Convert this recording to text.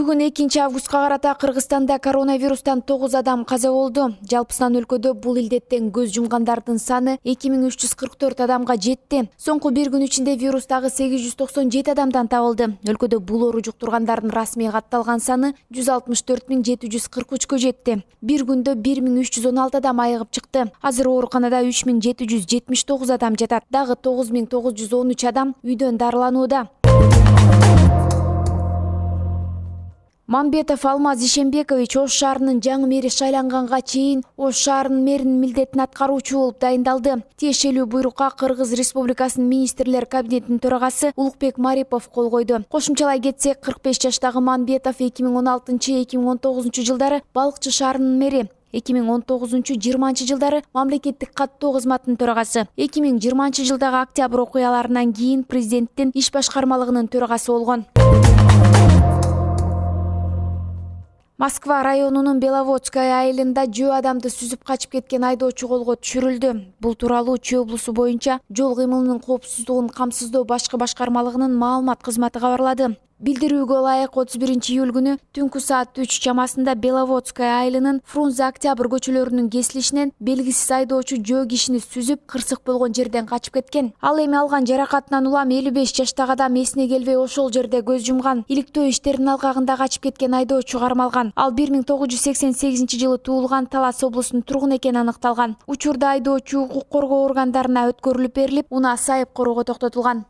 Бүгүн 2 августка карата Кыргызстанда коронавирустан 9 адам каза болду. Жалпысынан өлкөдө бул илдеттен көз жумгандардын саны 2344 адамга жетти. Соңку бир күн ичинде вирустагы 897 адамдан табылды. Өлкөдө бул оору жуктургандардын расмий катталган саны 164743-кө жетти. Бир күндө 1316 адам айыгып чыкты. Азыр ооруканада 3779 адам жатат. Дагы 9913 адам үйдөн дарыланууда. Мамбетов Алмаз Ишембекович Ош шаарынын жаңы мэри шайланганга чейин Ош шаарынын мэринин милдетин аткаруучу болуп дайындалды. Тиешелүү буйрукка Кыргыз Республикасынын министрлер кабинетинин төрагасы Улукбек Марипов кол койду. Кошумчалай кетсек, 45 жаштагы Мамбетов 2016-2019 жылдары Балыкчы шаарынын мэри, 2019-20 жылдары мамлекеттик каттоо кызматынын төрагасы, 2020 жылдагы октябрь окуяларынан кийин президенттин иш башкармалыгынын төрагасы болгон. Москва районунун Беловодская айылында жөө адамды сүзүп качып кеткен айдоочу колго түшүрүлдү. Бул тууралуу Чүй облусу боюнча жол кыймылынын коопсуздугун камсыздоо башкы башкармалыгынын маалымат кызматы кабарлады. Билдирүүгө ылайык 31 июль күнү түнкү саат 3 чамасында Беловодская айылынын Фрунзе Октябрь көчөлөрүнүн кесилишинен белгисиз айдоочу жөө кишини сүзүп кырсык болгон жерден качып кеткен. Ал эми алган жаракатынан улам 55 жаштагы адам эсине келбей ошол жерде көз жумган. Иликтөө иштеринин алкагында качып кеткен айдоочу кармалган. Ал 1988 жылы туулган, Талас облусунун тургуну экени аныкталган. Учурда айдоочу укук коргоо органдарына өткөрүлүп берилип, унаа сайып короого токтотулган.